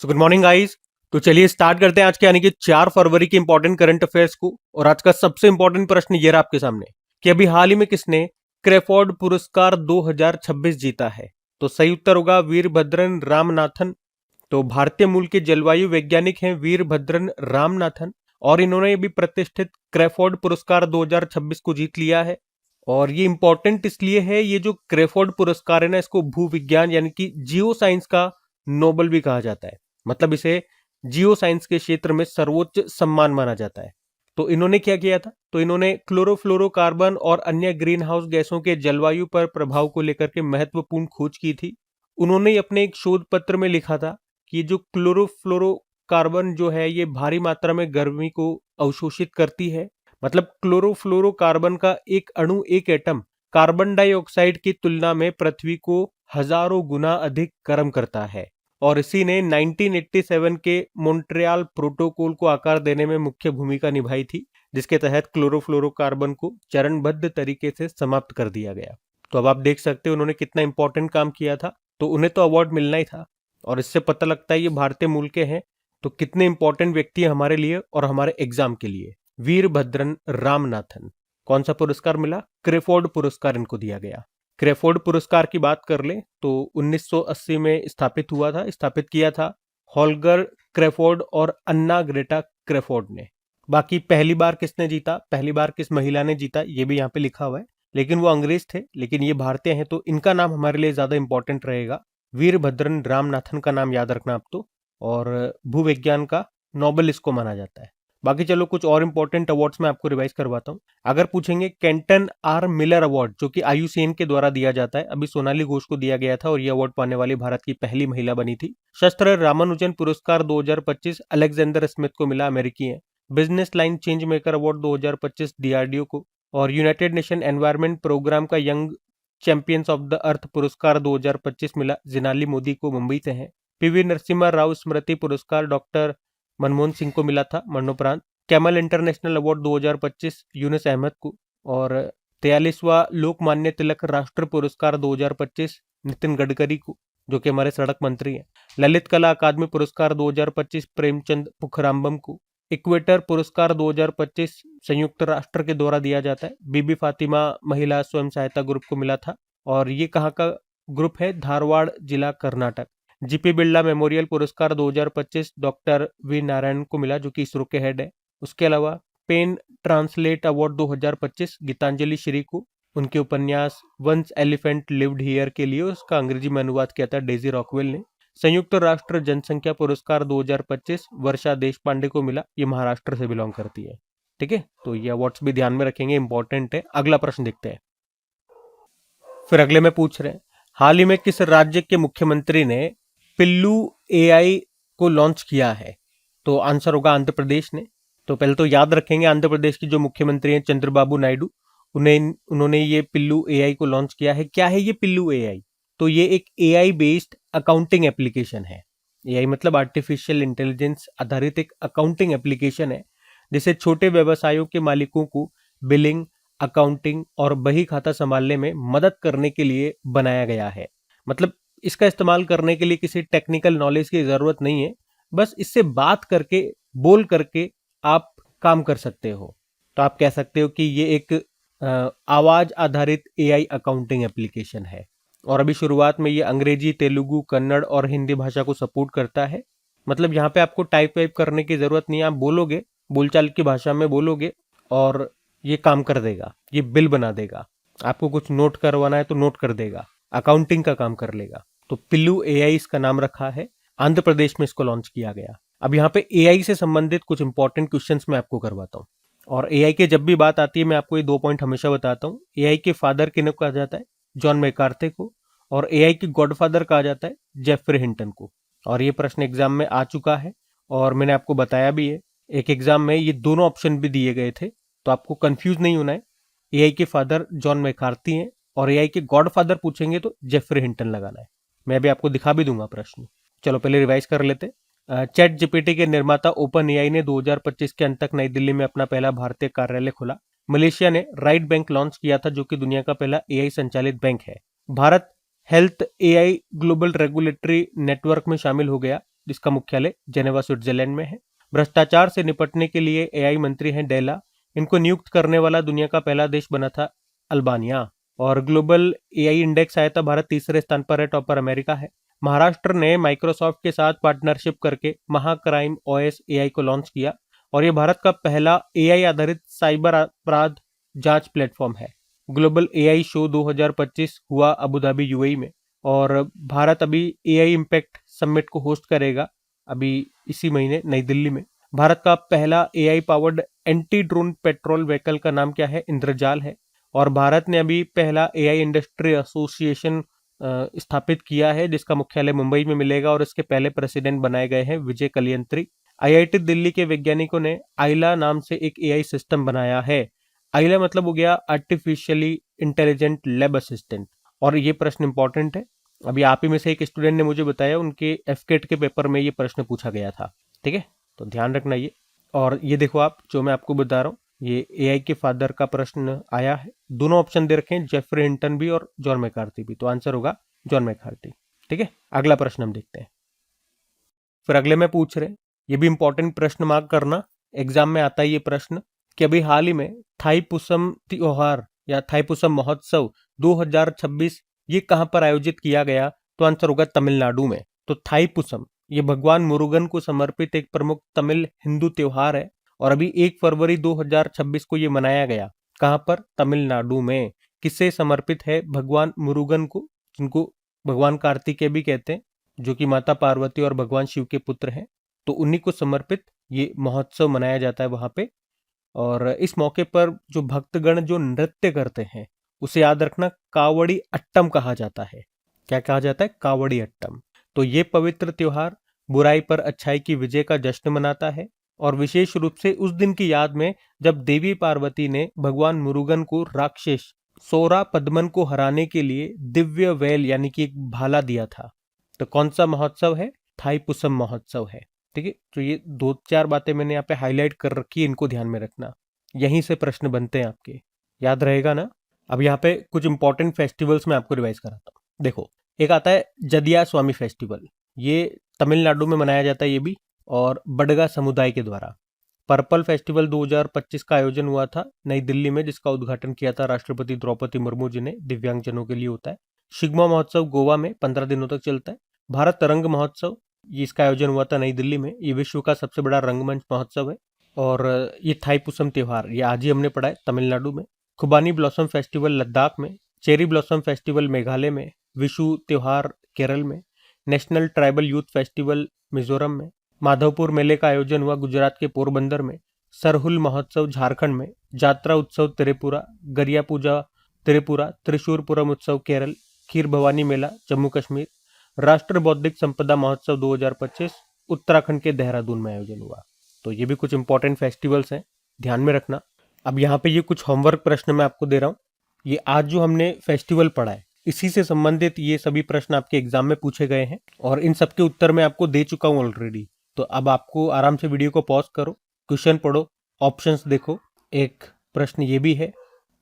So good morning guys. तो चलिए start करते हैं आज के यानी कि 4 फरवरी के इंपॉर्टेंट करंट अफेयर्स को। और आज का सबसे इंपॉर्टेंट प्रश्न ये रहा आपके सामने कि अभी हाल ही में किसने क्रेफोर्ड पुरस्कार 2026 जीता है। तो सही उत्तर होगा वीरभद्रन रामनाथन। तो भारतीय मूल के जलवायु वैज्ञानिक हैं वीरभद्रन रामनाथन, और इन्होंने भी प्रतिष्ठित क्रेफोर्ड पुरस्कार 2026 को जीत लिया है। और ये इंपॉर्टेंट इसलिए है, ये जो क्रेफोर्ड पुरस्कार है ना, इसको भूविज्ञान यानी कि जियो साइंस का नोबेल भी कहा जाता है। मतलब इसे जियो साइंस के क्षेत्र में सर्वोच्च सम्मान माना जाता है। तो इन्होंने क्या किया था, तो इन्होंने क्लोरोफ्लोरोकार्बन और अन्य ग्रीन हाउस गैसों के जलवायु पर प्रभाव को लेकर के महत्वपूर्ण खोज की थी। उन्होंने अपने एक शोध पत्र में लिखा था कि जो क्लोरोफ्लोरोकार्बन जो है ये भारी मात्रा में गर्मी को अवशोषित करती है। मतलब क्लोरोफ्लोरोकार्बन का एक अणु, एक एटम कार्बन डाइऑक्साइड की तुलना में पृथ्वी को हजारों गुना अधिक गर्म करता है। और इसी ने 1987 के मॉन्ट्रियल प्रोटोकॉल को आकार देने में मुख्य भूमिका निभाई थी, जिसके तहत क्लोरोफ्लोरोकार्बन को चरणबद्ध तरीके से समाप्त कर दिया गया। तो अब आप देख सकते हो उन्होंने कितना इंपॉर्टेंट काम किया था, तो उन्हें तो अवार्ड मिलना ही था। और इससे पता लगता है ये भारतीय मूल के हैं, तो कितने इंपॉर्टेंट व्यक्ति हैं हमारे लिए और हमारे एग्जाम के लिए। वीरभद्रन रामनाथन। कौन सा पुरस्कार मिला? क्रेफोर्ड पुरस्कार इनको दिया गया। क्रेफोर्ड पुरस्कार की बात कर ले तो 1980 में स्थापित किया था हॉलगर क्रेफोर्ड और अन्ना ग्रेटा क्रेफोर्ड ने। बाकी पहली बार किसने जीता, पहली बार किस महिला ने जीता, ये भी यहाँ पे लिखा हुआ है, लेकिन वो अंग्रेज थे, लेकिन ये भारतीय हैं, तो इनका नाम हमारे लिए ज्यादा इंपॉर्टेंट रहेगा। वीरभद्रन रामनाथन का नाम याद रखना आप तो। और भूविज्ञान का नोबेल इसको माना जाता है। बाकी चलो कुछ और इंपॉर्टेंट अवार्ड्स मैं आपको रिवाइज करवाता हूँ। अगर पूछेंगे केंटन आर मिलर अवार्ड, जो कि आयुसीएन के द्वारा दिया जाता है, अभी सोनाली घोष को दिया गया था और ये अवार्ड पाने वाली भारत की पहली महिला बनी थी। शस्त्र रामानुजन पुरस्कार 2025 अलेक्जेंडर स्मिथ को मिला, अमेरिकी है। Business line change maker award 2025 DRDO को। और यूनाइटेड नेशन एनवायरमेंट प्रोग्राम का young champions of the earth पुरस्कार 2025 मिला, जिनाली मोदी को, मुंबई से है। पीवी नरसिम्हा राव स्मृति पुरस्कार डॉक्टर मनमोहन सिंह को मिला था, मरणोपरांत। Camel international award 2025 Yunus Ahmed को। और 43वां लोकमान्य तिलक राष्ट्र पुरस्कार 2025 नितिन गडकरी को, जो कि हमारे सड़क मंत्री हैं। ललित कला अकादमी पुरस्कार 2025 प्रेमचंद पुखराम्बम को। इक्वेटर पुरस्कार 2025 संयुक्त राष्ट्र के द्वारा दिया जाता है, बीबी फातिमा महिला स्वयं सहायता ग्रुप को मिला था। और ये कहाँ का ग्रुप है? धारवाड़ जिला, कर्नाटक। जीपी बिरला मेमोरियल पुरस्कार 2025 डॉक्टर वी नारायण को मिला, जो कि इसरो के हेड है। उसके अलावा PEN translate award 2025 Geetanjali Shree को, उनके उपन्यास वंस एलिफेंट लिव्ड हियर के लिए उसका अंग्रेजी में अनुवाद किया था डेजी रॉकवेल ने। संयुक्त राष्ट्र जनसंख्या पुरस्कार 2025 वर्षा देश पांडे को मिला, ये महाराष्ट्र से बिलोंग करती है। ठीक है, तो ये अवार्ड्स भी ध्यान में रखेंगे, इंपॉर्टेंट है। अगला प्रश्न देखते हैं। फिर अगले में पूछ रहे हैं, हाल ही में किस राज्य के मुख्यमंत्री ने पिल्लू एआई को लॉन्च किया है? तो आंसर होगा आंध्र प्रदेश ने। तो पहले तो याद रखेंगे आंध्र प्रदेश की जो मुख्यमंत्री हैं चंद्रबाबू नायडू, उन्होंने ये पिल्लू एआई को लॉन्च किया है। क्या है ये पिल्लू एआई? तो ये एक एआई बेस्ड अकाउंटिंग एप्लीकेशन है। एआई मतलब आर्टिफिशियल इंटेलिजेंस आधारित एक अकाउंटिंग एप्लीकेशन है, जिसे छोटे व्यवसायों के मालिकों को बिलिंग, अकाउंटिंग और बही खाता संभालने में मदद करने के लिए बनाया गया है। मतलब इसका इस्तेमाल करने के लिए किसी टेक्निकल नॉलेज की जरूरत नहीं है, बस इससे बात करके, बोल करके आप काम कर सकते हो। तो आप कह सकते हो कि ये एक आवाज आधारित एआई अकाउंटिंग एप्लीकेशन है। और अभी शुरुआत में ये अंग्रेजी, तेलुगु, कन्नड़ और हिंदी भाषा को सपोर्ट करता है। मतलब यहाँ पे आपको टाइप वाइप करने की जरूरत नहीं है, आप बोलोगे, बोलचाल की भाषा में बोलोगे और ये काम कर देगा, ये बिल बना देगा। आपको कुछ नोट करवाना है तो नोट कर देगा, अकाउंटिंग का काम कर लेगा। तो पिल्लू एआई इसका नाम रखा है, आंध्र प्रदेश में इसको लॉन्च किया गया। अब यहाँ पे एआई से संबंधित कुछ इंपॉर्टेंट क्वेश्चंस मैं आपको करवाता हूँ। और एआई के जब भी बात आती है मैं आपको ये 2 पॉइंट हमेशा बताता हूँ। एआई के फादर किन्हें कहा जाता है? जॉन मैकार्थे को। और एआई के गॉडफादर कहा जाता है जेफरी हिंटन को। और ये प्रश्न एग्जाम में आ चुका है और मैंने आपको बताया भी है। एक एग्जाम में ये दोनों ऑप्शन भी दिए गए थे, तो आपको कंफ्यूज नहीं होना है। एआई के फादर जॉन मैकार्थे हैं और एआई के गॉडफादर पूछेंगे तो जेफरी हिंटन लगाना है। मैं भी आपको दिखा भी दूंगा प्रश्न। चलो पहले रिवाइज कर लेते। चैट जीपीटी के निर्माता ओपन एआई ने 2025 के अंत तक नई दिल्ली में अपना पहला भारतीय कार्यालय खोला। मलेशिया ने राइट बैंक लॉन्च किया था, जो कि दुनिया का पहला एआई संचालित बैंक है। Bharat health AI global regulatory network में शामिल हो गया। जिसका मुख्यालय जेनेवा स्विट्जरलैंड में है। भ्रष्टाचार से निपटने के लिए एआई मंत्री हैं डेला। इनको नियुक्त करने वाला दुनिया का पहला देश बना था अल्बानिया। और ग्लोबल एआई इंडेक्स आया था, भारत तीसरे स्थान पर है, टॉपर अमेरिका है। महाराष्ट्र ने माइक्रोसॉफ्ट के साथ पार्टनरशिप करके महाक्राइम ओएस एआई को लॉन्च किया और ये भारत का पहला एआई आधारित साइबर अपराध जांच प्लेटफॉर्म है। ग्लोबल एआई शो 2025 हुआ अबू धाबी यूएई में और भारत अभी एआई इम्पैक्ट समिट को होस्ट करेगा अभी इसी महीने नई दिल्ली में। भारत का पहला AI powered anti drone petrol vehicle का नाम क्या है? इंद्रजाल है। और भारत ने अभी पहला एआई इंडस्ट्री एसोसिएशन स्थापित किया है जिसका मुख्यालय मुंबई में मिलेगा और इसके पहले प्रेसिडेंट बनाए गए हैं विजय कलियंत्री। आईआईटी दिल्ली के वैज्ञानिकों ने आइला नाम से एक एआई सिस्टम बनाया है। आइला मतलब हो गया आर्टिफिशियली इंटेलिजेंट लैब असिस्टेंट। और ये प्रश्न इंपॉर्टेंट है, अभी आप ही में से एक स्टूडेंट ने मुझे बताया उनके एफकेट के पेपर में ये प्रश्न पूछा गया था। ठीक है, तो ध्यान रखना ये। और ये देखो आप, जो मैं आपको बता रहा हूँ ये एआई के फादर का प्रश्न आया है। दोनों ऑप्शन दे रखे हैं, जेफरी हिंटन भी और जॉन मैकार्थी भी, तो आंसर होगा जॉन मैकार्थी। ठीक है, अगला प्रश्न हम देखते हैं। फिर अगले में पूछ रहे, ये भी इंपॉर्टेंट प्रश्न मार्क करना, एग्जाम में आता है ये प्रश्न कि अभी हाल ही में थाईपुसम त्योहार या थाईपुसम महोत्सव 2026 ये कहां पर आयोजित किया गया? तो आंसर होगा तमिलनाडु में। तो थाईपुसम ये भगवान मुरुगन को समर्पित एक प्रमुख तमिल हिंदू त्योहार है और अभी 1 फरवरी 2026 को ये मनाया गया। कहां पर? तमिलनाडु में। किससे समर्पित है? भगवान मुरुगन को, जिनको भगवान कार्तिकेय भी कहते हैं, जो कि माता पार्वती और भगवान शिव के पुत्र हैं। तो उन्हीं को समर्पित ये महोत्सव मनाया जाता है वहां पे। और इस मौके पर जो भक्तगण जो नृत्य करते हैं उसे याद रखना कावड़ी अट्टम कहा जाता है। क्या कहा जाता है? कावड़ी अट्टम। तो ये पवित्र त्योहार बुराई पर अच्छाई की विजय का जश्न मनाता है और विशेष रूप से उस दिन की याद में जब देवी पार्वती ने भगवान मुरुगन को राक्षस सोरा पद्मन को हराने के लिए दिव्य वेल यानी कि एक भाला दिया था। तो कौन सा महोत्सव है? थाईपुसम महोत्सव है। ठीक है, तो ये 2-4 बातें मैंने यहाँ पे हाईलाइट कर रखी है, इनको ध्यान में रखना, यहीं से प्रश्न बनते हैं आपके, याद रहेगा ना। अब यहाँ पे कुछ इंपॉर्टेंट फेस्टिवल्स में आपको रिवाइज कराता हूँ। देखो, एक आता है जदिया स्वामी फेस्टिवल, ये तमिलनाडु में मनाया जाता है ये भी, और बडगा समुदाय के द्वारा। पर्पल फेस्टिवल 2025 का आयोजन हुआ था नई दिल्ली में, जिसका उद्घाटन किया था राष्ट्रपति द्रौपदी मुर्मू जी ने, दिव्यांगजनों के लिए होता है। शिग्मा महोत्सव गोवा में 15 दिनों तक चलता है। भारत रंग महोत्सव, ये इसका आयोजन हुआ था नई दिल्ली में, ये विश्व का सबसे बड़ा रंगमंच महोत्सव है। और ये थाईपुसम त्योहार ये आज ही हमने पढ़ा है, तमिलनाडु में। खुबानी ब्लॉसम फेस्टिवल लद्दाख में, चेरी ब्लॉसम फेस्टिवल मेघालय में, विशु त्योहार केरल में, national tribal youth festival Mizoram में, माधवपुर मेले का आयोजन हुआ गुजरात के पोरबंदर में, सरहुल महोत्सव झारखंड में, जात्रा उत्सव त्रिपुरा, गरिया पूजा त्रिपुरा, त्रिशूरपुरम उत्सव केरल, खीर भवानी मेला जम्मू कश्मीर, राष्ट्र बौद्धिक संपदा महोत्सव 2025 उत्तराखंड के देहरादून में आयोजन हुआ। तो ये भी कुछ इंपॉर्टेंट फेस्टिवल्स हैं, ध्यान में रखना। अब यहाँ पे ये कुछ होमवर्क प्रश्न मैं आपको दे रहा हूँ। ये आज जो हमने फेस्टिवल पढ़ा है इसी से संबंधित ये सभी प्रश्न आपके एग्जाम में पूछे गए हैं और इन सबके उत्तर मैं आपको दे चुका हूँ ऑलरेडी। तो अब आपको आराम से वीडियो को पॉज करो, क्वेश्चन पढ़ो, ऑप्शंस देखो। एक प्रश्न ये भी है,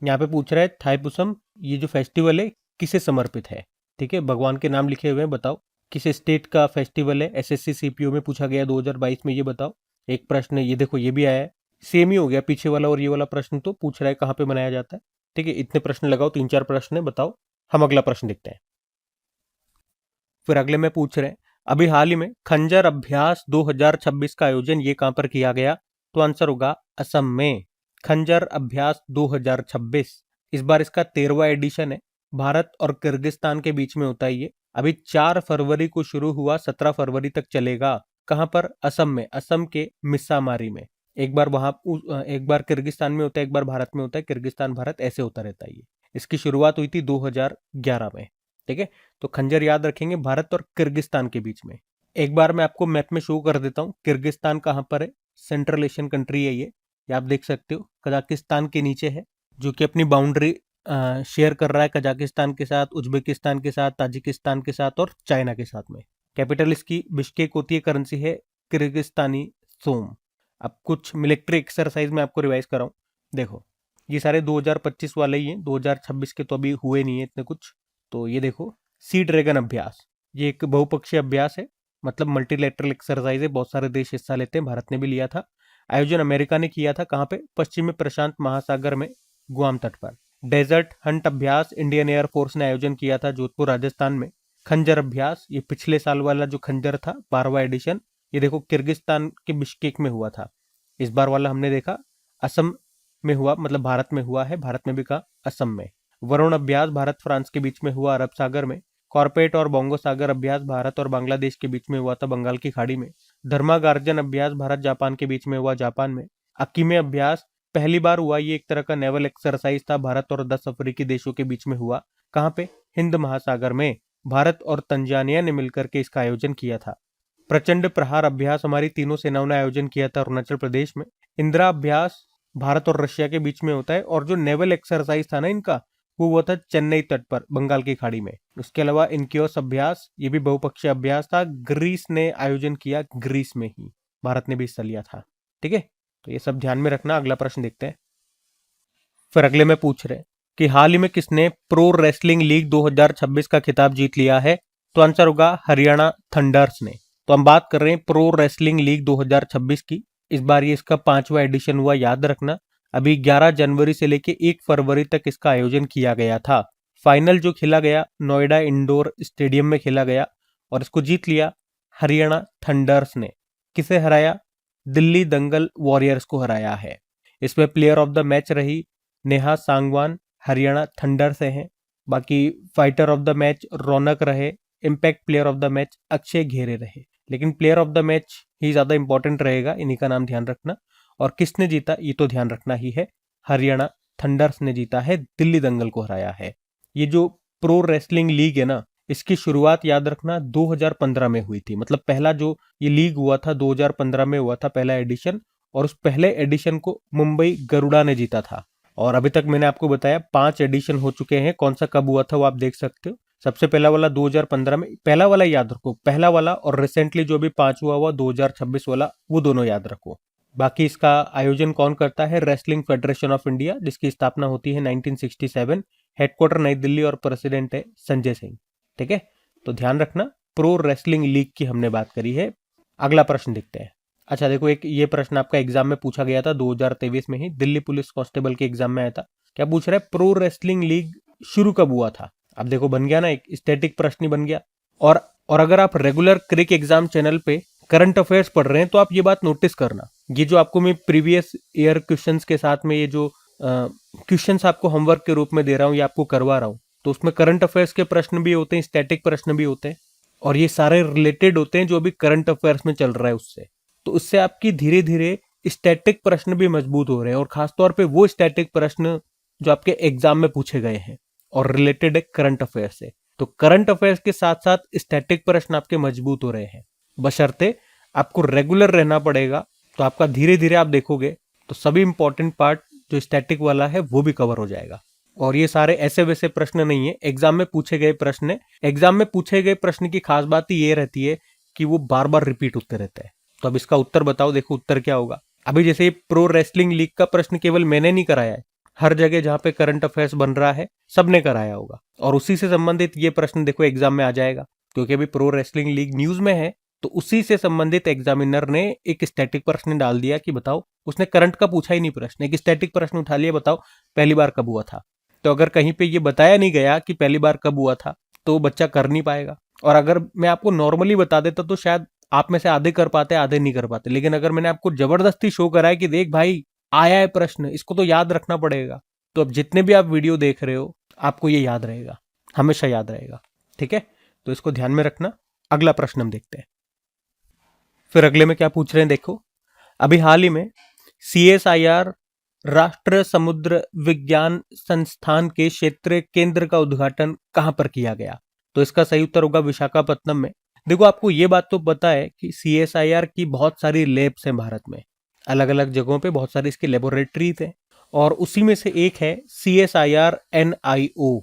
यहाँ पे पूछ रहा है थाईपुसम ये जो फेस्टिवल है किसे समर्पित है? ठीक है, भगवान के नाम लिखे हुए हैं, बताओ किस स्टेट का फेस्टिवल है? एसएससी सीपीओ में पूछा गया 2022 में, ये बताओ। एक प्रश्न ये देखो, ये भी आया है, सेम ही हो गया पीछे वाला और ये वाला प्रश्न, तो पूछ रहा है कहाँ पे मनाया जाता है। ठीक है, इतने प्रश्न लगाओ, 3-4 प्रश्न है, बताओ। हम अगला प्रश्न देखते हैं। फिर अगले में पूछ रहे हैं, अभी हाल ही में खंजर अभ्यास 2026 का आयोजन ये कहां पर किया गया? तो आंसर होगा असम में। खंजर अभ्यास 2026 इस बार इसका 13वां एडिशन है। भारत और किर्गिस्तान के बीच में होता है ये। अभी 4 फरवरी को शुरू हुआ, 17 फरवरी तक चलेगा। कहां पर? असम में, असम के मिस्सामारी में। एक बार किर्गिस्तान में होता है, एक बार भारत में होता है, किर्गिस्तान भारत ऐसे होता रहता है ये। इसकी शुरुआत हुई थी 2011 में। ठीक है, तो खंजर याद रखेंगे भारत और किर्गिस्तान के बीच में। एक बार मैं आपको मैप में शो कर देता हूँ, किर्गिस्तान कहाँ पर है, सेंट्रल एशियन कंट्री है ये आप देख सकते हो, कजाकिस्तान के नीचे है, जो कि अपनी बाउंड्री शेयर कर रहा है कजाकिस्तान के साथ, उज्बेकिस्तान के साथ, ताजिकिस्तान के साथ और चाइना के साथ में। कैपिटल इसकी बिश्केक होती है, करेंसी है किर्गिस्तानी सोम। अब कुछ मिलिट्री एक्सरसाइज में आपको रिवाइज कराऊं, देखो ये सारे 2025 वाले ही हैं, 2026 के तो अभी हुए नहीं है इतने कुछ। तो ये देखो, सी ड्रैगन अभ्यास, ये एक बहुपक्षीय अभ्यास है मतलब मल्टीलेटरल एक्सरसाइज है, बहुत सारे देश हिस्सा लेते हैं, भारत ने भी लिया था। आयोजन अमेरिका ने किया था, कहाँ पे? पश्चिमी प्रशांत महासागर में, गुआम तट पर। डेजर्ट हंट अभ्यास इंडियन एयरफोर्स ने आयोजन किया था जोधपुर राजस्थान में। खंजर अभ्यास, ये पिछले साल वाला जो खंजर था 12वां एडिशन, ये देखो किर्गिस्तान के बिश्केक में हुआ था। इस बार वाला हमने देखा असम में हुआ, मतलब भारत में हुआ है, भारत में भी कहा असम में। वरुण अभ्यास भारत फ्रांस के बीच में हुआ अरब सागर में। कॉर्पेट और बोंगो सागर अभ्यास भारत और बांग्लादेश के बीच में हुआ था बंगाल की खाड़ी में। धर्मागार्जन अभ्यास भारत जापान के बीच में हुआ जापान में। अकीमे अभ्यास पहली बार हुआ, ये एक तरह का नेवल एक्सरसाइज था, भारत और 10 अफ्रीकी देशों के बीच में हुआ। कहाँ पे? हिंद महासागर में। भारत और तंजानिया ने मिलकर के इसका आयोजन किया था। प्रचंड प्रहार अभ्यास हमारी तीनों सेनाओं ने आयोजन किया था अरुणाचल प्रदेश में। इंदिरा अभ्यास भारत और रशिया के बीच में होता है, और जो नेवल एक्सरसाइज था ना इनका, वो हुआ था चेन्नई तट पर, बंगाल की खाड़ी में। उसके अलावा इनक्योस अभ्यास, ये भी बहुपक्षीय अभ्यास था, ग्रीस ने आयोजन किया, ग्रीस में ही, भारत ने भी हिस्सा लिया था। ठीक है, तो ये सब ध्यान में रखना। अगला प्रश्न देखते हैं। फिर अगले में पूछ रहे कि हाल ही में किसने प्रो रेसलिंग लीग 2026 का खिताब जीत लिया है? तो आंसर होगा हरियाणा थंडर्स ने। तो हम बात कर रहे हैं प्रो रेसलिंग लीग 2026 की। इस बार ये इसका 5वां एडिशन हुआ, याद रखना। अभी 11 जनवरी से लेके 1 फरवरी तक इसका आयोजन किया गया था। फाइनल जो खेला गया नोएडा इंडोर स्टेडियम में खेला गया, और इसको जीत लिया हरियाणा थंडर्स ने। किसे हराया? दिल्ली दंगल वॉरियर्स को हराया है। इसमें प्लेयर ऑफ द मैच रही नेहा सांगवान, हरियाणा थंडर से हैं। बाकी फाइटर ऑफ द मैच रौनक रहे। Impact player of the match Akshay घेरे रहे, लेकिन प्लेयर ऑफ द मैच ही ज्यादा इंपॉर्टेंट रहेगा, इन्हीं का नाम ध्यान रखना। और किसने जीता ये तो ध्यान रखना ही है, हरियाणा थंडर्स ने जीता है, दिल्ली दंगल को हराया है। ये जो प्रो रेसलिंग लीग है ना, इसकी शुरुआत याद रखना 2015 में हुई थी। मतलब पहला जो ये लीग हुआ था 2015 में हुआ था, पहला एडिशन, और उस पहले एडिशन को मुंबई गरुड़ा ने जीता था। और अभी तक मैंने आपको बताया 5 एडिशन हो चुके हैं। कौन सा कब हुआ था वो आप देख सकते हो। सबसे पहला वाला 2015 में, पहला वाला याद रखो, पहला वाला, और रिसेंटली जो भी 5वां हुआ 2026 वाला, वो दोनों याद रखो। बाकी इसका आयोजन कौन करता है? रेसलिंग फेडरेशन ऑफ इंडिया, जिसकी स्थापना होती है 1967। हेडक्वार्टर नई दिल्ली और प्रेसिडेंट है संजय सिंह। ठीक है, तो ध्यान रखना, प्रो रेसलिंग लीग की हमने बात करी है। अगला प्रश्न देखते हैं। अच्छा देखो, एक ये प्रश्न आपका एग्जाम में पूछा गया था 2023 में ही, दिल्ली पुलिस कांस्टेबल के एग्जाम में आया था। क्या पूछ रहा है? प्रो रेसलिंग लीग शुरू कब हुआ था? अब देखो बन गया ना, एक स्टैटिक प्रश्न ही बन गया। और अगर आप रेगुलर क्रिक एग्जाम चैनल पे करंट अफेयर्स पढ़ रहे हैं तो आप ये बात नोटिस करना, ये जो आपको मैं प्रीवियस ईयर क्वेश्चंस के साथ में ये जो क्वेश्चंस आपको होमवर्क के रूप में दे रहा हूँ, ये आपको करवा रहा हूँ, तो उसमें करंट अफेयर्स के प्रश्न भी होते हैं, स्टैटिक प्रश्न भी होते हैं, और ये सारे रिलेटेड होते हैं जो भी करंट अफेयर्स में चल रहा है उससे। तो उससे आपकी धीरे धीरे स्टैटिक प्रश्न भी मजबूत हो रहे हैं, और खासतौर पे वो स्टैटिक प्रश्न जो आपके एग्जाम में पूछे गए हैं और रिलेटेड है करंट अफेयर से। तो करंट अफेयर्स के साथ साथ स्टैटिक प्रश्न आपके मजबूत हो रहे हैं, बशर्ते आपको रेगुलर रहना पड़ेगा। तो आपका धीरे धीरे आप देखोगे तो सभी इंपॉर्टेंट पार्ट जो स्टैटिक वाला है वो भी कवर हो जाएगा। और ये सारे ऐसे वैसे प्रश्न नहीं है, एग्जाम में पूछे गए प्रश्न है। एग्जाम में पूछे गए प्रश्न की खास बात ये रहती है कि वो बार बार रिपीट होते रहते हैं। तो अब इसका उत्तर बताओ, देखो उत्तर क्या होगा। अभी जैसे प्रो रेसलिंग लीग का प्रश्न केवल मैंने नहीं कराया है, हर जगह जहां पे करंट अफेयर्स बन रहा है सबने कराया होगा, और उसी से संबंधित ये प्रश्न देखो एग्जाम में आ जाएगा, क्योंकि अभी प्रो रेसलिंग लीग न्यूज में है। तो उसी से संबंधित एग्जामिनर ने एक स्टैटिक प्रश्न डाल दिया कि बताओ, उसने करंट का पूछा ही नहीं प्रश्न, एक स्टैटिक प्रश्न उठा लिया, बताओ पहली बार कब हुआ था। तो अगर कहीं पे ये बताया नहीं गया कि पहली बार कब हुआ था तो बच्चा कर नहीं पाएगा। और अगर मैं आपको नॉर्मली बता देता तो शायद आप में से आधे कर पाते, आधे नहीं कर पाते, लेकिन अगर मैंने आपको जबरदस्ती शो कराया कि देख भाई आया है प्रश्न, इसको तो याद रखना पड़ेगा, तो अब जितने भी आप वीडियो देख रहे हो आपको ये याद रहेगा, हमेशा याद रहेगा। ठीक है, तो इसको ध्यान में रखना। अगला प्रश्न हम देखते हैं। फिर अगले में क्या पूछ रहे हैं, देखो अभी हाल ही में CSIR राष्ट्रीय समुद्र विज्ञान संस्थान के क्षेत्रीय केंद्र का उद्घाटन कहां पर किया गया? तो इसका सही उत्तर होगा विशाखापत्तनम में। देखो आपको ये बात तो पता है कि CSIR की बहुत सारी लैब्स हैं भारत में, अलग अलग जगहों पे बहुत सारी इसकी लेबोरेटरीज हैं, और उसी में से एक है CSIR NIO।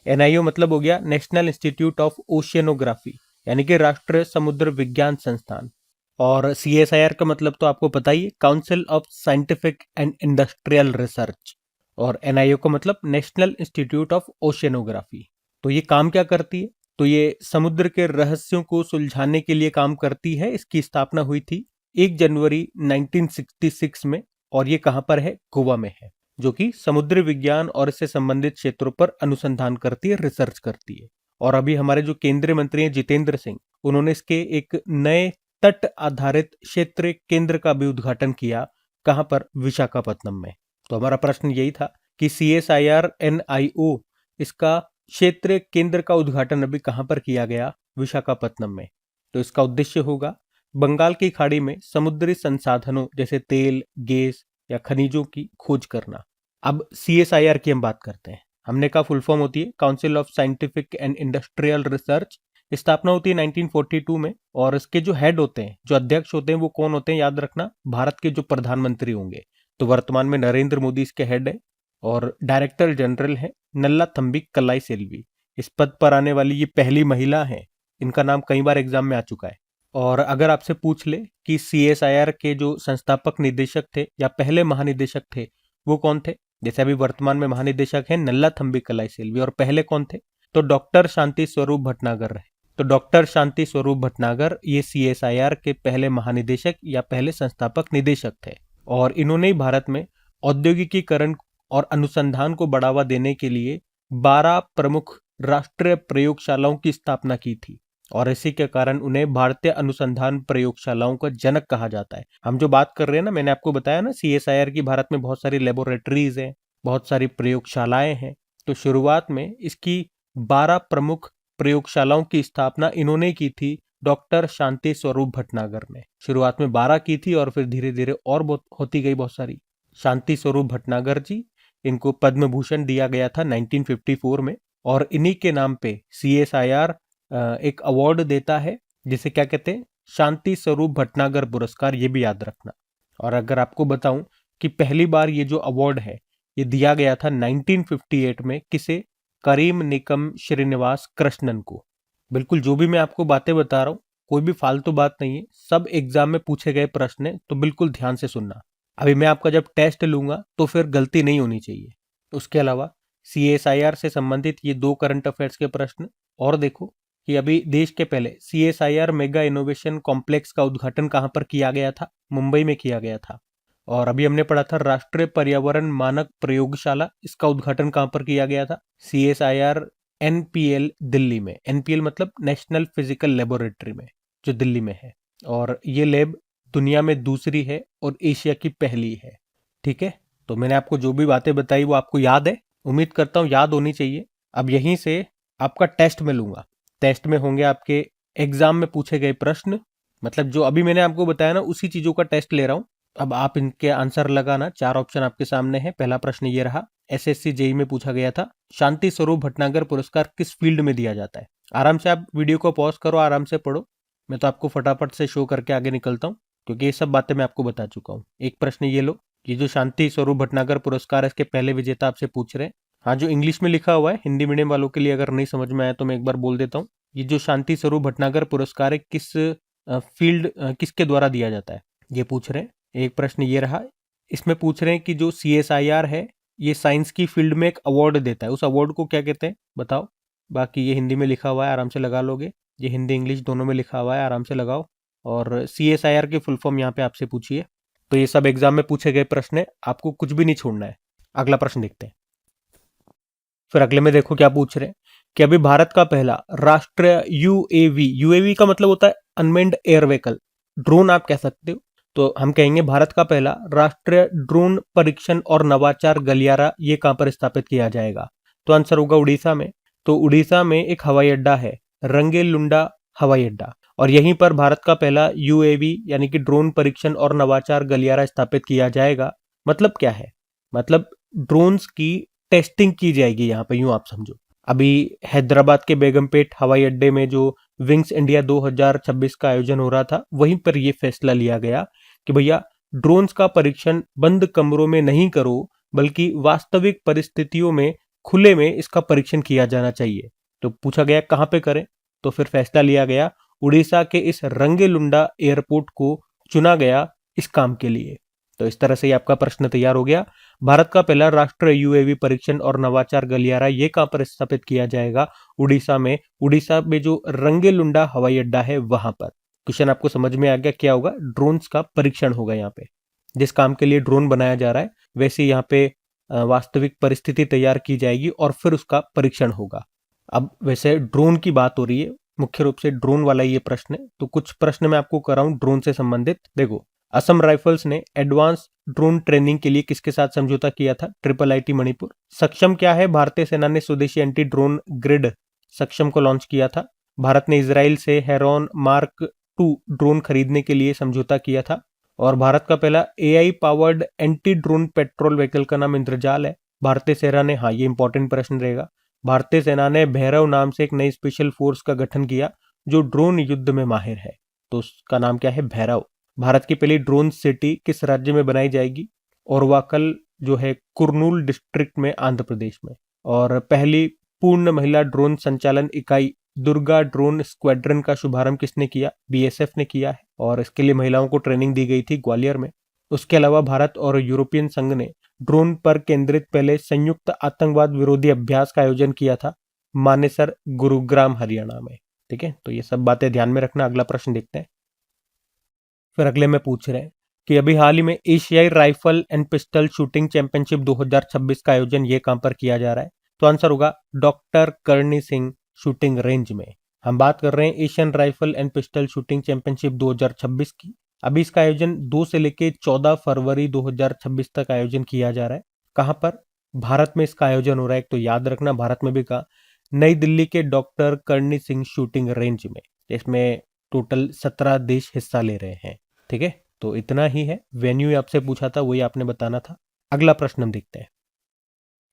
NIO मतलब हो गया नेशनल इंस्टीट्यूट ऑफ ओशियनोग्राफी, यानी कि राष्ट्रीय समुद्र विज्ञान संस्थान। और CSIR का मतलब तो आपको पता ही है, council of scientific and industrial research, और NIO का मतलब नेशनल इंस्टीट्यूट ऑफ ओशियनोग्राफी। तो ये काम क्या करती है? तो ये समुद्र के रहस्यों को सुलझाने के लिए काम करती है। इसकी स्थापना हुई थी 1 जनवरी 1966 में, और ये कहाँ पर है? गोवा में है, जो कि समुद्री विज्ञान और इससे संबंधित क्षेत्रों पर अनुसंधान करती है, रिसर्च करती है। और अभी हमारे जो केंद्रीय मंत्री हैं जितेंद्र सिंह, उन्होंने इसके एक नए तट आधारित क्षेत्रीय केंद्र का भी उद्घाटन किया। कहां पर? विशाखापत्तनम में। तो हमारा प्रश्न यही था कि CSIR NIO इसका क्षेत्रीय केंद्र का उद्घाटन अभी कहां पर किया गया? विशाखापत्तनम में। तो इसका उद्देश्य होगा बंगाल की खाड़ी में समुद्री संसाधनों जैसे तेल, गैस या खनिजों की खोज करना। अब CSIR की हम बात करते हैं। हमने कहा फुल फॉर्म होती है council of scientific and industrial research. स्थापना होती है 1942 में, और इसके जो हेड होते हैं, जो अध्यक्ष होते हैं, वो कौन होते हैं? याद रखना, भारत के जो प्रधानमंत्री होंगे। तो वर्तमान में नरेंद्र मोदी इसके हेड है, और डायरेक्टर जनरल है नल्लाथम्बी कल्लाई सेल्वी। इस पद पर आने वाली ये पहली महिला है। इनका नाम कई बार एग्जाम में आ चुका है। और अगर आपसे पूछ ले कि CSIR के जो संस्थापक निदेशक थे या पहले महानिदेशक थे, वो कौन थे? जैसे अभी वर्तमान में महानिदेशक है नल्लाथम्बी कल्लाई सेल्वी, और पहले कौन थे? तो डॉक्टर शांति स्वरूप भटनागर रहे। तो डॉक्टर शांति स्वरूप भटनागर ये CSIR के पहले महानिदेशक या पहले संस्थापक निदेशक थे, और इन्होंने ही भारत में औद्योगिकीकरण और अनुसंधान को बढ़ावा देने के लिए 12 प्रमुख राष्ट्रीय प्रयोगशालाओं की स्थापना की थी, और इसी के कारण उन्हें भारतीय अनुसंधान प्रयोगशालाओं का जनक कहा जाता है। हम जो बात कर रहे हैं ना, मैंने आपको बताया ना, CSIR की भारत में बहुत सारी लेबोरेटरीज हैं, बहुत सारी प्रयोगशालाएं हैं। तो शुरुआत में इसकी 12 प्रमुख प्रयोगशालाओं की स्थापना इन्होंने की थी, डॉक्टर शांति स्वरूप भटनागर ने। शुरुआत में 12 की थी, और फिर धीरे धीरे और होती गई बहुत सारी। शांति स्वरूप भटनागर जी, इनको पद्म भूषण दिया गया था 1954 में, और इन्हीं के नाम पे CSIR एक अवार्ड देता है, जिसे क्या कहते हैं? शांति स्वरूप भटनागर पुरस्कार। ये भी याद रखना। और अगर आपको बताऊं कि पहली बार ये जो अवार्ड है ये दिया गया था 1958 में, किसे? करीम निकम श्रीनिवास कृष्णन को। बिल्कुल जो भी मैं आपको बातें बता रहा हूँ, कोई भी फालतू बात नहीं है, सब एग्जाम में पूछे गए प्रश्न है, तो बिल्कुल ध्यान से सुनना। अभी मैं आपका जब टेस्ट लूंगा तो फिर गलती नहीं होनी चाहिए। उसके अलावा CSIR से संबंधित ये 2 करंट अफेयर्स के प्रश्न। और देखो कि अभी देश के पहले CSIR मेगा इनोवेशन कॉम्प्लेक्स का उद्घाटन कहां पर किया गया था? मुंबई में किया गया था। और अभी हमने पढ़ा था राष्ट्रीय पर्यावरण मानक प्रयोगशाला, इसका उद्घाटन कहां पर किया गया था? CSIR NPL दिल्ली में। NPL मतलब नेशनल फिजिकल लेबोरेटरी में, जो दिल्ली में है। और ये लैब दुनिया में दूसरी है और एशिया की पहली है। ठीक है, तो मैंने आपको जो भी बातें बताई वो आपको याद है? उम्मीद करता हूं याद होनी चाहिए। अब यहीं से आपका टेस्ट में लूंगा। टेस्ट में होंगे आपके एग्जाम में पूछे गए प्रश्न, मतलब जो अभी मैंने आपको बताया ना, उसी चीजों का टेस्ट ले रहा हूं। अब आप इनके आंसर लगाना। 4 ऑप्शन आपके सामने है। पहला प्रश्न ये रहा, SSC JEE में पूछा गया था, शांति स्वरूप भटनागर पुरस्कार किस फील्ड में दिया जाता है? आराम से आप वीडियो को पॉज करो, आराम से पढ़ो। मैं तो आपको फटाफट से शो करके आगे निकलता हूँ, क्योंकि ये सब बातें मैं आपको बता चुका हूँ। एक प्रश्न ये लो, ये जो शांति स्वरूप भटनागर पुरस्कार है, इसके पहले विजेता आपसे पूछ रहे हैं। हाँ, जो इंग्लिश में लिखा हुआ है, हिंदी मीडियम वालों के लिए अगर नहीं समझ में आया तो मैं एक बार बोल देता हूँ। ये जो शांति स्वरूप भटनागर पुरस्कार है, किस फील्ड, किसके द्वारा दिया जाता है, ये पूछ रहे हैं। एक प्रश्न ये रहा, इसमें पूछ रहे हैं कि जो CSIR है ये साइंस की फील्ड में एक अवार्ड देता है, उस अवार्ड को क्या कहते हैं? बताओ। बाकी ये हिंदी में लिखा हुआ है, आराम से लगा लोगे। ये हिंदी इंग्लिश दोनों में लिखा हुआ है, आराम से लगाओ। और CSIR की फुल फॉर्म यहाँ पे आपसे पूछिए। तो ये सब एग्जाम में पूछे गए प्रश्न है, आपको कुछ भी नहीं छोड़ना है। अगला प्रश्न देखते हैं। फिर अगले में देखो क्या पूछ रहे हैं कि अभी भारत का पहला राष्ट्रीय UAV का मतलब होता है अनमेन्ड एयर व्हीकल, ड्रोन आप कह सकते हो। तो हम कहेंगे भारत का पहला राष्ट्रीय ड्रोन परीक्षण और नवाचार गलियारा ये कहां पर स्थापित किया जाएगा? तो आंसर होगा उड़ीसा में। तो उड़ीसा में एक हवाई अड्डा है, रंगेलुंडा हवाई अड्डा, और यहीं पर भारत का पहला UAV यानी कि ड्रोन परीक्षण और नवाचार गलियारा स्थापित किया जाएगा। मतलब क्या है? मतलब ड्रोन्स की टेस्टिंग की जाएगी यहाँ पे, यूं आप समझो। अभी हैदराबाद के बेगमपेट हवाई अड्डे में जो विंग्स इंडिया 2026 का आयोजन हो रहा था, वहीं पर यह फैसला लिया गया कि भैया ड्रोन्स का परीक्षण बंद कमरों में नहीं करो, बल्कि वास्तविक परिस्थितियों में खुले में इसका परीक्षण किया जाना चाहिए। तो पूछा गया कहां पे करें, तो फिर फैसला लिया गया उड़ीसा के इस रंगेलुंडा एयरपोर्ट को चुना गया इस काम के लिए। तो इस तरह से ये आपका प्रश्न तैयार हो गया। भारत का पहला राष्ट्रीय यूएवी परीक्षण और नवाचार गलियारा ये कहां पर स्थापित किया जाएगा? उड़ीसा में। उड़ीसा में जो रंगेलुंडा हवाई अड्डा है वहां पर। क्वेश्चन आपको समझ में आ गया क्या होगा? ड्रोन्स का परीक्षण होगा यहाँ पे। जिस काम के लिए ड्रोन बनाया जा रहा है वैसे यहाँ पे वास्तविक परिस्थिति तैयार की जाएगी और फिर उसका परीक्षण होगा। अब वैसे ड्रोन की बात हो रही है, मुख्य रूप से ड्रोन वाला ये प्रश्न है, तो कुछ प्रश्न मैं आपको कर रहा हूं ड्रोन से संबंधित। देखो, असम राइफल्स ने एडवांस ड्रोन ट्रेनिंग के लिए किसके साथ समझौता किया था? Triple IT Manipur. सक्षम क्या है? भारतीय सेना ने स्वदेशी एंटी ड्रोन ग्रिड सक्षम को लॉन्च किया था। भारत ने इजराइल से हेरॉन मार्क 2 ड्रोन खरीदने के लिए समझौता किया था। और भारत का पहला AI powered anti drone petrol vehicle का नाम इंद्रजाल है। भारतीय सेना ने, हाँ ये इंपॉर्टेंट प्रश्न रहेगा, भारतीय सेना ने भैरव नाम से एक नई स्पेशल फोर्स का गठन किया जो ड्रोन युद्ध में माहिर है। तो उसका नाम क्या है? भैरव। भारत की पहली ड्रोन सिटी किस राज्य में बनाई जाएगी? ओरवाकल जो है कुर्नूल डिस्ट्रिक्ट में, आंध्र प्रदेश में। और पहली पूर्ण महिला ड्रोन संचालन इकाई दुर्गा ड्रोन स्क्वाड्रन का शुभारंभ किसने किया? बीएसएफ ने किया है और इसके लिए महिलाओं को ट्रेनिंग दी गई थी ग्वालियर में। उसके अलावा भारत और यूरोपियन संघ ने ड्रोन पर केंद्रित पहले संयुक्त आतंकवाद विरोधी अभ्यास का आयोजन किया था मानेसर, गुरुग्राम, हरियाणा में। ठीक है, तो ये सब बातें ध्यान में रखना। अगला प्रश्न देखते हैं। फिर अगले में पूछ रहे हैं कि अभी हाल ही में एशियाई rifle and pistol shooting championship 2026 का आयोजन ये कहां पर किया जा रहा है? तो आंसर होगा doctor Karni Singh shooting range में। हम बात कर रहे हैं Asian rifle and pistol shooting championship 2026 की। अभी इसका आयोजन 2 से लेकर 14 फरवरी 2026 तक आयोजन किया जा रहा है। कहां पर? भारत में इसका आयोजन हो रहा है। तो याद रखना, भारत में भी कहा, नई दिल्ली के doctor Karni Singh shooting range में। इसमें टोटल 17 देश हिस्सा ले रहे हैं। ठीक है, तो इतना ही है। वेन्यू आपसे पूछा था, वही आपने बताना था। अगला प्रश्न हम देखते हैं।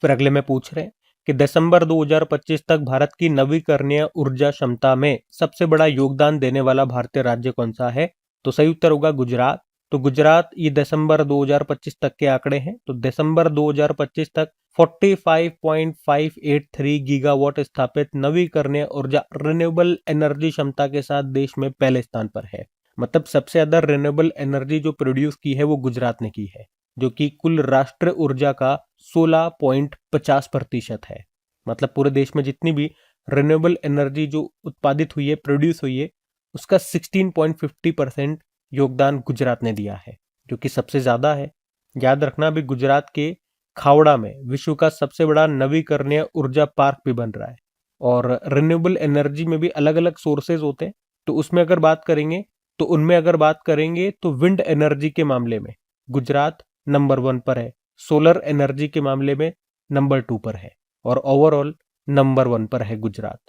फिर अगले में पूछ रहे हैं कि दिसंबर 2025 तक भारत की नवीकरणीय ऊर्जा क्षमता में सबसे बड़ा योगदान देने वाला भारतीय राज्य कौन सा है? तो सही उत्तर होगा गुजरात। तो गुजरात ये दिसंबर 2025 तक के आंकड़े हैं। तो दिसंबर 2025 तक 45.583 गीगावाट स्थापित नवीकरणीय ऊर्जा रिन्यूएबल एनर्जी क्षमता के साथ देश में पहले स्थान पर है। मतलब सबसे ज्यादा रिन्यूएबल एनर्जी जो प्रोड्यूस की है वो गुजरात ने की है, जो कि कुल राष्ट्र ऊर्जा का 16.50% है। मतलब पूरे देश में जितनी भी रिन्यूएबल एनर्जी जो उत्पादित हुई है, प्रोड्यूस हुई है, उसका 16.50% योगदान गुजरात ने दिया है, जो कि सबसे ज्यादा है। याद रखना, अभी गुजरात के खावड़ा में विश्व का सबसे बड़ा नवीकरणीय ऊर्जा पार्क भी बन रहा है। और रिन्यूएबल एनर्जी में भी अलग अलग सोर्सेज होते हैं। तो उसमें अगर बात करेंगे तो उनमें अगर बात करेंगे तो विंड एनर्जी के मामले में गुजरात नंबर 1 पर है, सोलर एनर्जी के मामले में नंबर 2 पर है, और ओवरऑल नंबर 1 पर है गुजरात।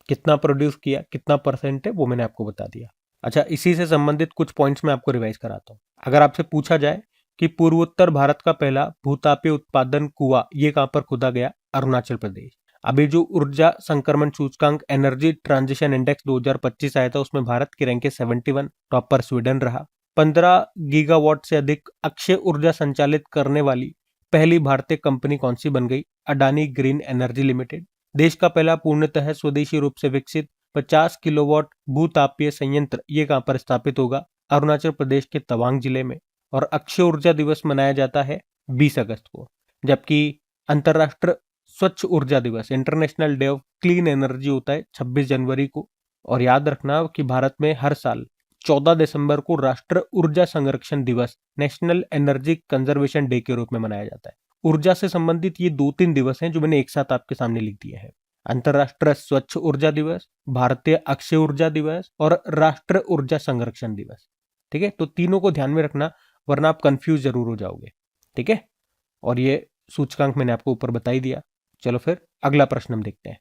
कितना प्रोड्यूस किया, कितना परसेंट है, वो मैंने आपको बता दिया। अच्छा, इसी से संबंधित कुछ पॉइंट्स मैं आपको रिवाइज कराता हूँ। अगर आपसे पूछा जाए कि पूर्वोत्तर भारत का पहला भूतापीय उत्पादन कुआं ये कहां पर खोदा गया? अरुणाचल प्रदेश। अभी जो ऊर्जा संक्रमण सूचकांक एनर्जी ट्रांजिशन इंडेक्स 2025 आया था, उसमें भारत की रैंक 71, टॉप पर स्वीडन रहा। 15 गीगावाट से अधिक अक्षय ऊर्जा संचालित करने वाली पहली भारतीय कंपनी कौन सी बन गई? Adani green energy limited. देश का पहला पूर्णतः स्वदेशी रूप से विकसित 50 किलोवाट भूतापीय संयंत्र ये कहां पर स्थापित होगा? अरुणाचल प्रदेश के तवांग जिले में। और अक्षय ऊर्जा दिवस मनाया जाता है 20 अगस्त को, जबकि अंतरराष्ट्रीय स्वच्छ ऊर्जा दिवस, international day of clean energy, होता है 26 जनवरी को। और याद रखना कि भारत में हर साल 14 दिसंबर को राष्ट्रीय ऊर्जा संरक्षण दिवस, नेशनल एनर्जी कंजर्वेशन डे के रूप में मनाया जाता है। ऊर्जा से संबंधित ये 2-3 दिवस हैं जो मैंने एक साथ आपके सामने लिख दिए हैं। अंतरराष्ट्रीय स्वच्छ ऊर्जा दिवस, भारतीय अक्षय ऊर्जा दिवस और राष्ट्रीय ऊर्जा संरक्षण दिवस। ठीक है, तो तीनों को ध्यान में रखना, वरना आप कंफ्यूज जरूर हो जाओगे। ठीक है, और ये सूचकांक मैंने आपको ऊपर बता ही दिया। चलो फिर अगला प्रश्न हम देखते हैं।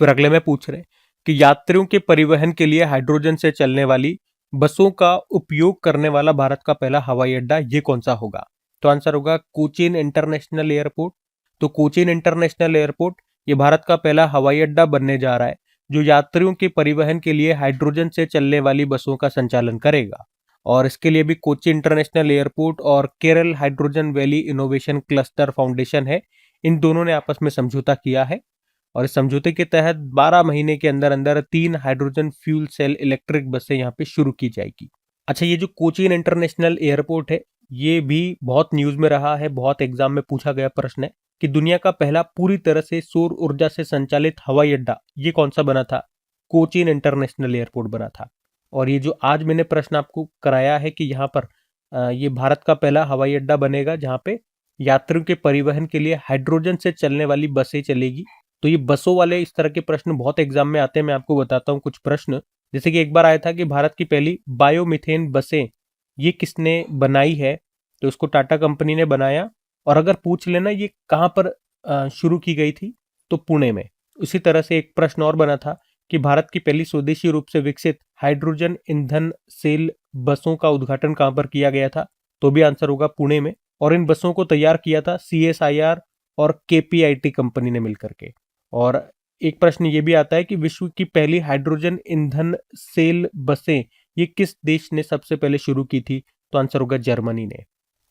फिर अगले में पूछ रहे हैं कि यात्रियों के परिवहन के लिए हाइड्रोजन से चलने वाली बसों का उपयोग करने वाला भारत का पहला हवाई अड्डा ये कौन सा होगा? तो आंसर होगा कोचीन इंटरनेशनल एयरपोर्ट। तो कोचीन इंटरनेशनल एयरपोर्ट ये भारत का पहला हवाई अड्डा बनने जा रहा है जो यात्रियों के परिवहन के लिए हाइड्रोजन से चलने वाली बसों का संचालन करेगा। और इसके लिए भी कोची इंटरनेशनल एयरपोर्ट और Kerala hydrogen valley innovation cluster foundation है, इन दोनों ने आपस में समझौता किया है। और इस समझौते के तहत 12 महीने के अंदर अंदर 3 हाइड्रोजन फ्यूल सेल इलेक्ट्रिक बसें यहाँ पे शुरू की जाएगी। अच्छा, ये जो कोचीन इंटरनेशनल एयरपोर्ट है, ये भी बहुत न्यूज में रहा है, बहुत एग्जाम में पूछा गया प्रश्न है कि दुनिया का पहला पूरी तरह से सौर ऊर्जा से संचालित हवाई अड्डा ये कौन सा बना था? कोचीन इंटरनेशनल एयरपोर्ट बना था। और ये जो आज मैंने प्रश्न आपको कराया है कि यहाँ पर ये भारत का पहला हवाई अड्डा बनेगा जहाँ पे यात्रियों के परिवहन के लिए हाइड्रोजन से चलने वाली बसें चलेगी। तो ये बसों वाले इस तरह के प्रश्न बहुत एग्जाम में आते हैं। मैं आपको बताता हूँ कुछ प्रश्न। जैसे कि एक बार आया था कि भारत की पहली बायोमीथेन बसें ये किसने बनाई है? तो उसको टाटा कंपनी ने बनाया। और अगर पूछ लेना ये कहाँ पर शुरू की गई थी, तो पुणे में। इसी तरह से एक प्रश्न और बना था कि भारत की पहली स्वदेशी रूप से विकसित हाइड्रोजन ईंधन सेल बसों का उद्घाटन कहाँ पर किया गया था? तो भी आंसर होगा पुणे में। और इन बसों को तैयार किया था CSIR और KPIT कंपनी ने मिलकर के। और एक प्रश्न ये भी आता है कि विश्व की पहली हाइड्रोजन ईंधन सेल बसें ये किस देश ने सबसे पहले शुरू की थी? तो आंसर होगा जर्मनी ने।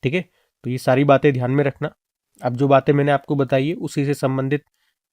ठीक है, तो ये सारी बातें ध्यान में रखना। अब जो बातें मैंने आपको बताई है उसी से संबंधित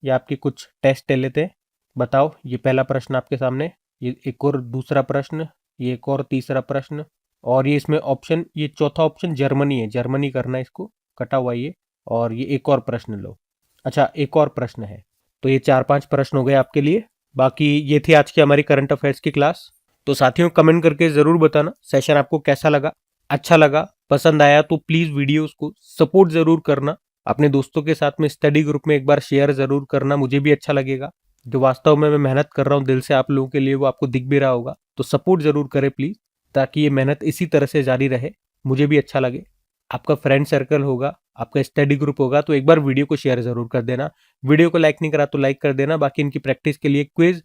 ये आपके कुछ टेस्ट ले लेते हैं। बताओ, ये पहला प्रश्न आपके सामने, ये एक और दूसरा प्रश्न, ये एक और तीसरा प्रश्न, और ये इसमें ऑप्शन, ये चौथा ऑप्शन जर्मनी है, जर्मनी करना है इसको, कटा हुआ ये। और ये एक और प्रश्न लो। अच्छा, एक और प्रश्न है। तो ये 4-5 प्रश्न हो गए आपके लिए। बाकी ये थी आज की हमारी करंट अफेयर्स की क्लास। तो साथियों, कमेंट करके जरूर बताना सेशन आपको कैसा लगा। अच्छा लगा, पसंद आया तो प्लीज वीडियोस को सपोर्ट जरूर करना। अपने दोस्तों के साथ में स्टडी ग्रुप में एक बार शेयर जरूर करना, मुझे भी अच्छा लगेगा। जो वास्तव में मैं मेहनत कर रहा हूँ दिल से आप लोगों के लिए, वो आपको दिख भी रहा होगा। तो सपोर्ट जरूर करें प्लीज, ताकि ये मेहनत इसी तरह से जारी रहे, मुझे भी अच्छा लगे। आपका फ्रेंड सर्कल होगा, आपका स्टडी ग्रुप होगा, तो एक बार वीडियो को शेयर जरूर कर देना। वीडियो को लाइक नहीं करा तो लाइक कर देना। बाकी इनकी प्रैक्टिस के लिए क्विज,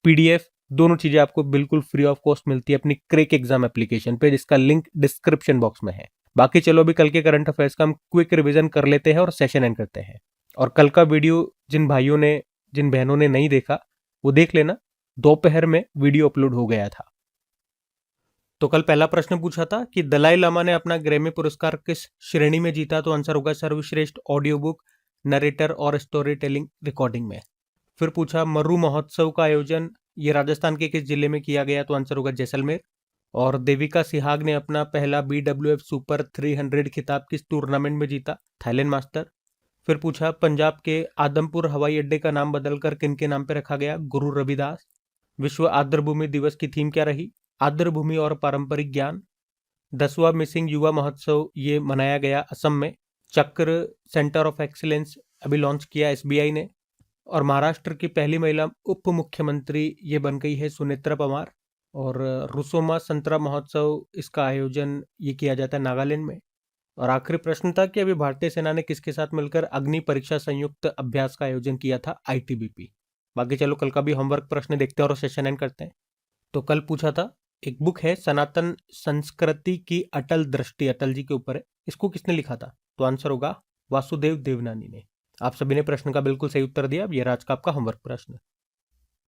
PDF दोनों चीजें आपको बिल्कुल फ्री ऑफ कॉस्ट मिलती है अपनी क्रेक एग्जाम एप्लीकेशन पे, जिसका लिंक डिस्क्रिप्शन बॉक्स में है। बाकी चलो अभी कल के करंट अफेयर्स का हम क्विक रिवीजन कर लेते हैं और सेशन एंड करते हैं। और कल का वीडियो जिन भाइयों ने, जिन बहनों ने नहीं देखा, वो देख लेना, दोपहर में वीडियो अपलोड हो गया था। तो कल पहला प्रश्न पूछा था कि दलाई लामा ने अपना ग्रैमी पुरस्कार किस श्रेणी में जीता? तो आंसर होगा सर्वश्रेष्ठ ऑडियो बुक, नरेटर और स्टोरी टेलिंग रिकॉर्डिंग में। फिर पूछा मर्रू महोत्सव का आयोजन ये राजस्थान के किस जिले में किया गया? तो आंसर होगा जैसलमेर। और देविका सिहाग ने अपना पहला BWF सुपर 300 खिताब किस टूर्नामेंट में जीता? Thailand master. फिर पूछा पंजाब के आदमपुर हवाई अड्डे का नाम बदलकर किनके नाम पर रखा गया? गुरु रविदास। विश्व आर्द्रभूमि दिवस की थीम क्या रही? आर्द्रभूमि और पारंपरिक ज्ञान। 10वां मिसिंग युवा महोत्सव ये मनाया गया असम में। चक्र सेंटर ऑफ एक्सीलेंस अभी लॉन्च किया SBI ने। और महाराष्ट्र की पहली महिला उप मुख्यमंत्री ये बन गई है सुनेत्रा पवार। और रुसोमा संतरा महोत्सव इसका आयोजन ये किया जाता है नागालैंड में। और आखिरी प्रश्न था कि अभी भारतीय सेना ने किसके साथ मिलकर अग्नि परीक्षा संयुक्त अभ्यास का आयोजन किया था? ITBP। बाकी चलो कल का भी होमवर्क प्रश्न देखते हैं और सेशन एंड करते हैं। तो कल पूछा था, एक बुक है सनातन संस्कृति की अटल दृष्टि, अटल जी के ऊपर है, इसको किसने लिखा था? तो आंसर होगा वासुदेव देवनानी ने। आप सभी ने प्रश्न का बिल्कुल सही उत्तर दिया। अब ये आज का आपका होमवर्क प्रश्न।